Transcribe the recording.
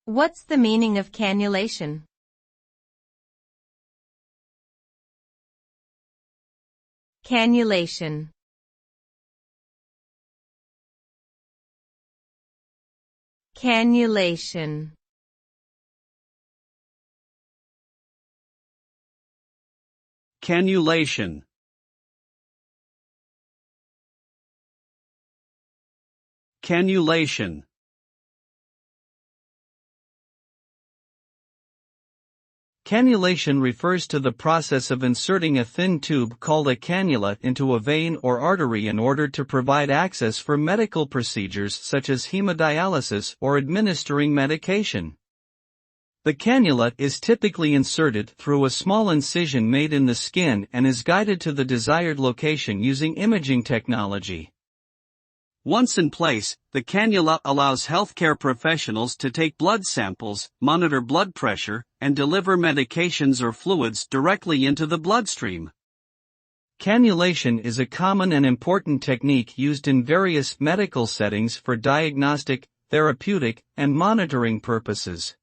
What's the meaning of cannulation? Cannulation. Cannulation. Cannulation. Cannulation. Cannulation refers to the process of inserting a thin tube called a cannula into a vein or artery in order to provide access for medical procedures such as hemodialysis or administering medication. The cannula is typically inserted through a small incision made in the skin and is guided to the desired location using imaging technology. Once in place, the cannula allows healthcare professionals to take blood samples, monitor blood pressure, and deliver medications or fluids directly into the bloodstream. Cannulation is a common and important technique used in various medical settings for diagnostic, therapeutic, and monitoring purposes.